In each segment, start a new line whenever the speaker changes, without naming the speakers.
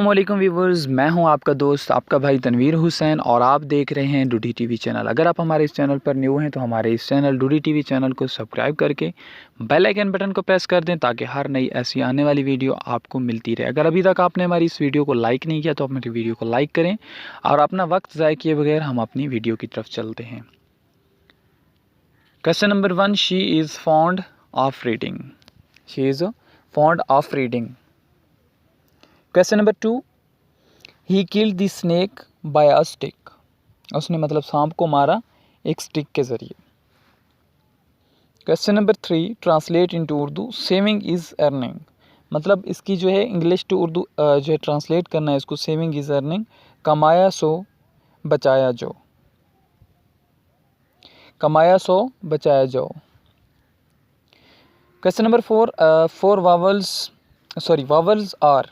अस्सलामुअलैकुम व्यूवर्स, मैं हूं आपका दोस्त आपका भाई तनवीर हुसैन और आप देख रहे हैं डूडी टीवी चैनल। अगर आप हमारे इस चैनल पर न्यू हैं तो हमारे इस चैनल डूडी टीवी चैनल को सब्सक्राइब करके बेल आइकन बटन को प्रेस कर दें ताकि हर नई ऐसी आने वाली वीडियो आपको मिलती रहे। अगर अभी तक आपने हमारी इस वीडियो को लाइक नहीं किया तो आप मेरी वीडियो को लाइक करें और अपना वक्त ज़ाय किए बगैर हम अपनी वीडियो की तरफ चलते हैं। Question number 1, she is fond of reading. She is fond of reading. Question number 2, he killed the snake by a stick. उसने मतलब सांप को मारा एक स्टिक के ज़रिए। Question number 3, translate into Urdu, saving is earning. मतलब इसकी जो है इंग्लिश टू उर्दू जो है ट्रांसलेट करना है इसको, सेविंग इज़ अर्निंग, कमाया सो बचाया जो, कमाया सो बचाया जो। Question number 4, vowels are.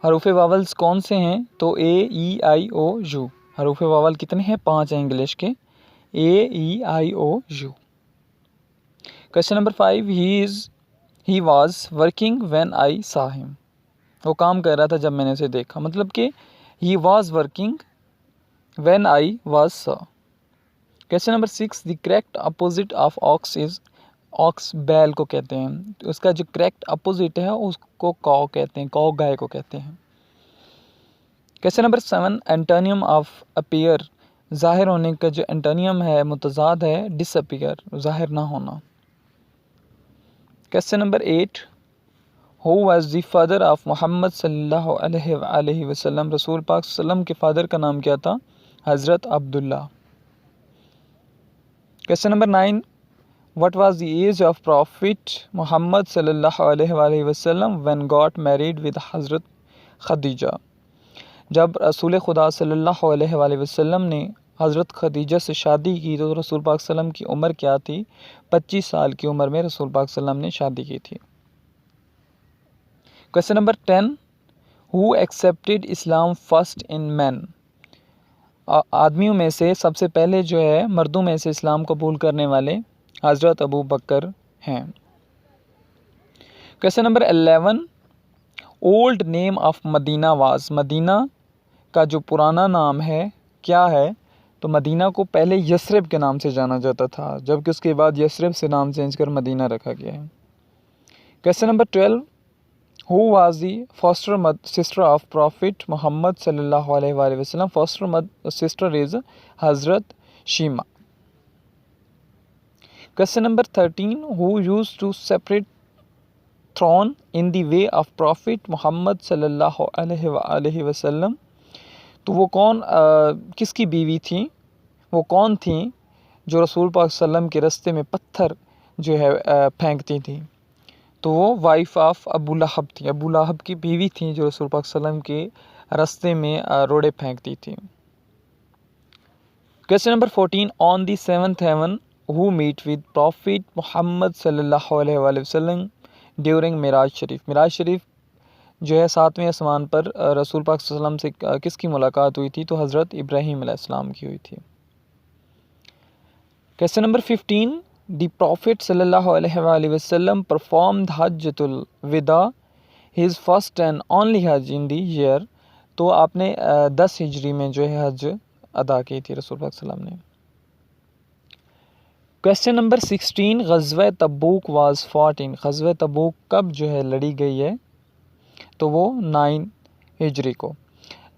हरूफ वावल्स कौन से हैं? तो ए ई आई ओ यू। हरूफ वावल कितने हैं? 5 हैं इंग्लिश के, A E I O U. Question number 5, he was working when I saw him. वो काम कर रहा था जब मैंने उसे देखा। मतलब कि he was working when I was saw. Question number 6, the correct opposite of ox is. Ox बैल को कहते हैं, तो उसका जो करेक्ट अपोजिट है उसको कौ कहते हैं, कौ गाय को कहते हैं। Question number 7, antonym of appear. ज़ाहिर होने का जो एंटोनियम है, मुतज़ाद है डिसअपीयर, ज़ाहिर ना होना। Question number 8, who was the father of Muhammad सल्लल्लाहु अलैहि वसल्लम। रसूल पाक सल्लम के फादर का नाम क्या था? हज़रत Abdullah. Question number 9, what was the age of prophet Mohammad सल्लल्लाहु अलैहि वसल्लम व्हेन गॉट मैरिड विद हज़रत खदीजा। जब रसूल खुदा सल्लल्लाहु अलैहि वसल्लम ने हज़रत खदीजा से शादी की तो रसूल पाक सल्लम की उम्र क्या थी? 25 साल की उम्र में रसूल पाक सल्लम ने शादी की थी। Question number 10, who accepted Islam first in man. आदमियों में से सबसे पहले जो है मर्दों में से इस्लाम कबूल करने वाले हज़रत अबू बकर हैं। Question number 11, old name of Madina was. Madina का जो पुराना नाम है क्या है? तो मदीना को पहले यस्रिब के नाम से जाना जाता था, जबकि उसके बाद यस्रिब से नाम चेंज कर मदीना रखा गया है। Question number 12, who was the foster sister of prophet Mohammad सल्लल्लाहु अलैहि वसल्लम। फॉस्टर सिस्टर इज हज़रत Shaima. Question number 13, who used to separate throne in the way of prophet Mohammad सल्लल्लाहु अलैहि वसल्लम। तो वो कौन किसकी बीवी थी? वो कौन थी जो रसूल पाक सल्लम के रास्ते में पत्थर जो है फेंकती थी? तो वो वाइफ ऑफ अबू लहब थी। अबू लहब की बीवी थी जो रसूल पाक सल्लम के रास्ते में रोड़े फेंकती थी। Question number 14, on the 7th heaven who meet with prophet Mohammad सल्लल्लाहु अलैहि वसल्लम ड्यूरिंग मिराज शरीफ। मिराज शरीफ जो है 7वें आसमान पर रसूल पाक सल्लम से किसकी मुलाकात हुई थी? तो हज़रत इब्राहीम अलैहिस्सलाम की हुई थी। क्वेश्चन नंबर 15, द प्रॉफिट सल्लल्लाहु अलैहि वसल्लम परफॉर्म्ड हज्जतुल विदा, हिज फर्स्ट एंड ओनली हज इन द ईयर। तो आपने 10 हिजरी में जो है हज अदा की थी रसूल पाक सल्लम ने। क्वेश्चन नंबर 16, ग़ज़वा तबूक वाज फॉट इन। ग़ज़वा तबूक कब जो है लड़ी गई है? तो वो 9 हिजरी को।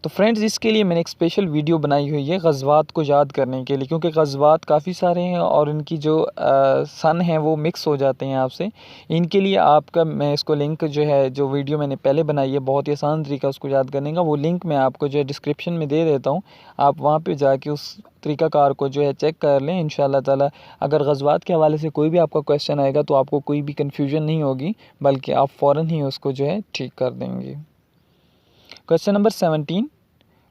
तो फ्रेंड्स, इसके लिए मैंने एक स्पेशल वीडियो बनाई हुई है ग़ज़वात को याद करने के लिए, क्योंकि ग़ज़वात काफ़ी सारे हैं और इनकी जो सन हैं वो मिक्स हो जाते हैं आपसे। इनके लिए आपका मैं इसको लिंक जो है, जो वीडियो मैंने पहले बनाई है, बहुत ही आसान तरीका उसको याद करने का, वो लिंक मैं आपको जो है डिस्क्रिप्शन में दे देता हूँ। आप वहाँ पे जाके उस तरीक़ाकार को जो है चेक कर लें। इंशाअल्लाह ताला अगर ग़ज़वात के हवाले से कोई भी आपका क्वेश्चन आएगा तो आपको कोई भी कन्फ्यूजन नहीं होगी, बल्कि आप फ़ौरन ही उसको जो है ठीक कर देंगे। Question number 17,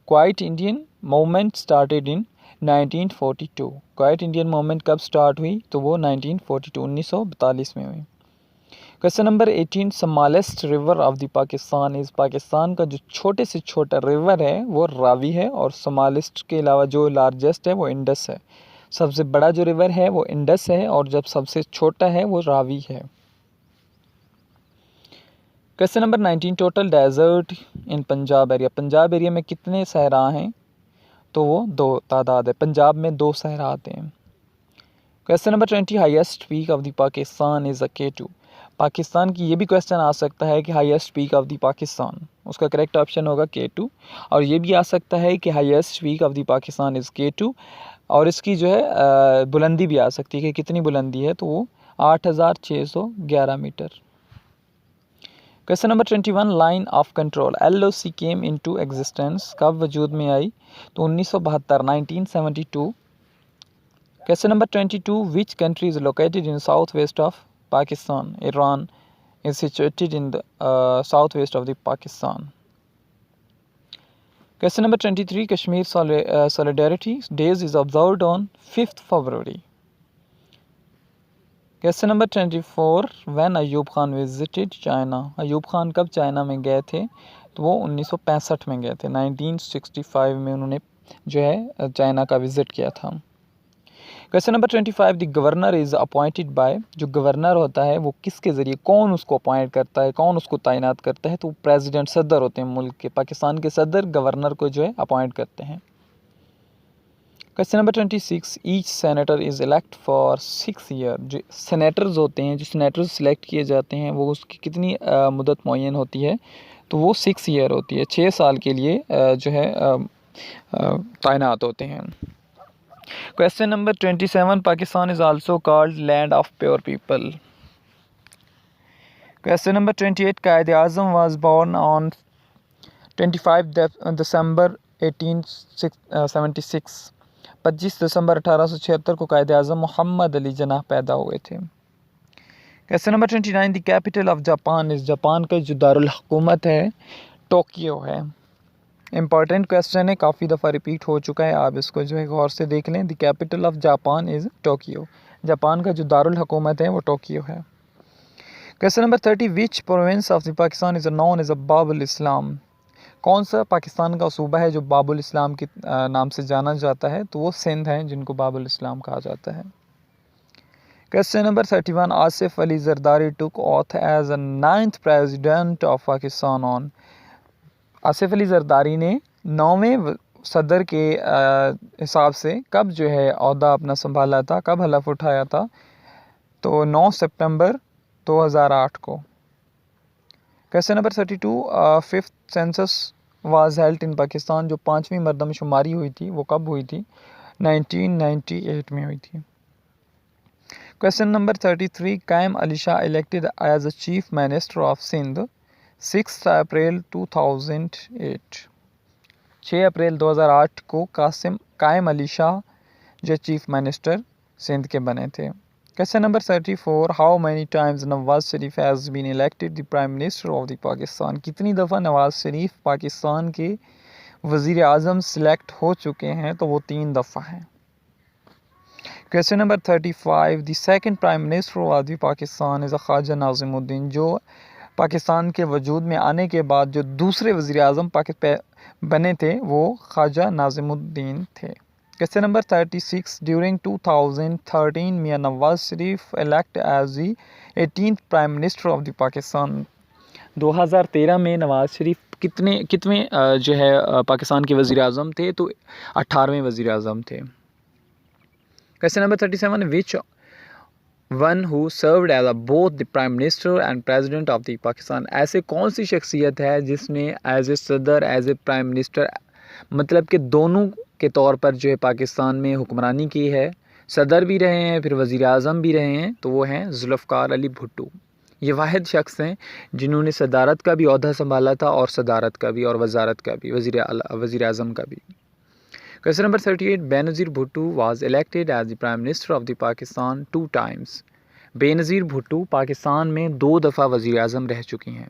quite Indian movement started in 1942। Quite Indian movement कब स्टार्ट हुई? तो वो 1942 में हुई। Question number 18, smallest river of the Pakistan is. Pakistan का जो छोटे से छोटा रिवर है वो रावी है, और स्मॉलेस्ट के अलावा जो लार्जेस्ट है वो इंडस है। सबसे बड़ा जो रिवर है वो इंडस है, और जब सबसे छोटा है वो रावी है। Question number 19, total desert in Punjab area, Punjab area में कितने सहरा हैं? तो वो 2 तादाद है, पंजाब में 2 सहरा आते हैं। Question number 20, highest peak of the Pakistan is a K2। Pakistan की ये भी क्वेश्चन आ सकता है कि highest peak of the Pakistan, उसका करेक्ट ऑप्शन होगा K2। और ये भी आ सकता है कि highest peak of the Pakistan is K2, और इसकी जो है बुलंदी भी आ सकती है कि कितनी बुलंदी है, तो वो 8611 मीटर। Question number 21, line of control LOC came into existence, कब वजूद में आई? तो 1972, 1972। Question number 22, which country is located in south west of Pakistan? Iran is situated in the southwest of the Pakistan. Question number 23, Kashmir Solidarity Days is observed on 5th February. Question number 24, when Ayub Khan visited China? Ayub Khan कब China में गए थे? तो वो 1965 में गए थे, 1965 में उन्होंने जो है चाइना का विज़िट किया था। Question number 25, the governor is appointed by, जो गवर्नर होता है वो किसके ज़रिए, कौन उसको अपॉइंट करता है, कौन उसको तैनात करता है? तो प्रेसिडेंट, सदर होते हैं मुल्क के, पाकिस्तान के सदर गवर्नर को जो है अपॉइंट करते हैं। Question number 26, each senator is elect for 6 year, जो सेनेटर्स होते हैं, जो सेनेटर्स सिलेक्ट किए जाते हैं वो उसकी कितनी मुद्दत मुअय्यन होती है? तो वो 6 ईयर होती है, 6 साल के लिए जो है तैनात होते हैं। Question number 27, Pakistan is also called land of pure people. Question number 28, Quaid-e-Azam was born on 25 December 1876। 25 दिसंबर 1876 को कायद-ए-आज़म मोहम्मद अली जनाह पैदा हुए थे। Question number 29, the capital of Japan is, Japan का जो दारुल हुकूमत है टोक्यो है। इम्पॉर्टेंट क्वेश्चन है, काफ़ी दफ़ा रिपीट हो चुका है, आप इसको जो है गौर से देख लें। The capital of Japan is Tokyo, Japan का जो दारुल हुकूमत है वो टोक्यो है। Question number 30, which province of the Pakistan is known as a बाबुल इस्लाम? कौन सा पाकिस्तान का सूबा है जो बाबुल इस्लाम के नाम से जाना जाता है? तो वो सिंध है, जिनको बाबुल इस्लाम कहा जाता है। Question number 31, Asif Ali Zardari took oath as a 9th president of Pakistan on. Asif Ali Zardari ने 9वें सदर के हिसाब से कब जो है ओहदा अपना संभाला था, कब हलफ उठाया था? तो 9 सितंबर 2008 को। Question number 32, 5th census was held in Pakistan, जो 5वीं मरदमशुमारी हुई थी वो कब हुई थी? 1998 में हुई थी। Question number 33, Qaim Ali Shah elected as a chief minister of Sindh 6 अप्रैल 2008। 6 अप्रैल 2008 को कायम अली शाह जो चीफ मिनिस्टर सिंध के बने थे। Question number 34, how many times Nawaz Sharif has been elected the prime minister of the Pakistan? कितनी दफ़ा नवाज शरीफ पाकिस्तान के वज़ीर आज़म सिलेक्ट हो चुके हैं? तो वो 3 दफ़ा हैं। Question number 35, the second prime minister of the Pakistan is Khawaja Nazimuddin, जो पाकिस्तान के वजूद में आने के बाद जो दूसरे वज़ीर आज़म बने थे वो ख्वाजा नाज़िमुद्दीन थे। Question number 36, during 2013 Mian Nawaz Sharif elect as the 18th prime minister of the Pakistan. 2013 में नवाज शरीफ कितने जो है पाकिस्तान के वज़ीर आज़म थे? तो 18वें वज़ीर आज़म थे। Question number 37, which one who served as both the prime minister and president of the Pakistan? ऐसे कौन सी शख्सियत है जिसने एज ए सदर, एज ए प्राइम मिनिस्टर, मतलब कि दोनों के तौर पर जो है पाकिस्तान में हुक्मरानी की है, सदर भी रहे हैं फिर वज़ीर आज़म भी रहे हैं? तो वो हैं जुल्फ़िकार अली भुट्टो। ये वाहिद शख्स हैं जिन्होंने सदारत का भी ओहदा संभाला था और सदारत का भी और वज़ारत का भी, वज़ीर आज़म का भी। Question number 38, Benazir Bhutto was elected as the prime minister of the Pakistan 2 times। Benazir Bhutto Pakistan में 2 दफ़ा वज़ीर आज़म रह चुकी हैं।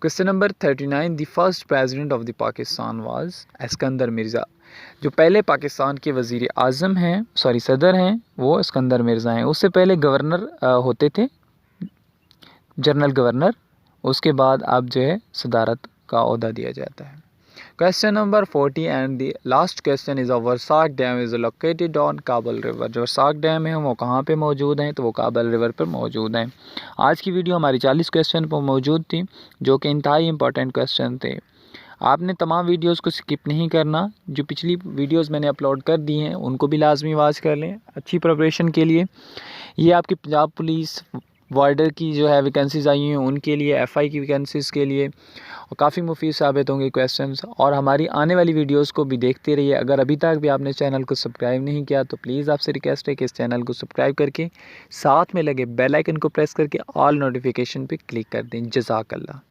Question number 39, the first president of the Pakistan was Iskander Mirza. जो पहले पाकिस्तान के वज़ीर आज़म हैं, सदर हैं, वो इस्कंदर मिर्ज़ा हैं। उससे पहले गवर्नर होते थे, जनरल गवर्नर, उसके बाद अब जो है सदारत का ओहदा दिया जाता है। Question number 40 and the last question is वर्साक डैम इज़ लोकेटेड ऑन काबल रिवर। जो वर्साक डैम है वो कहाँ पे मौजूद है, तो वो काबल रिवर पर मौजूद है। आज की वीडियो हमारी 40 क्वेश्चन पर मौजूद थी, जो कि इंतहाई इंपॉर्टेंट क्वेश्चन थे। आपने तमाम वीडियोस को स्किप नहीं करना। जो पिछली वीडियोस मैंने अपलोड कर दी हैं उनको भी लाजमी वॉच कर लें अच्छी प्रिपरेशन के लिए। ये आपकी पंजाब पुलिस वार्डर की जो है वैकेंसीज़ आई हैं उनके लिए, एफआई की वैकेंसीज़ के लिए, और काफ़ी मुफीद साबित होंगे क्वेश्चंस। और हमारी आने वाली वीडियोस को भी देखते रहिए। अगर अभी तक भी आपने चैनल को सब्सक्राइब नहीं किया तो प्लीज़ आपसे रिक्वेस्ट है कि इस चैनल को सब्सक्राइब करके साथ में लगे बेल आइकन को प्रेस करके ऑल नोटिफिकेशन पे क्लिक कर दें। जज़ाकल्लाह।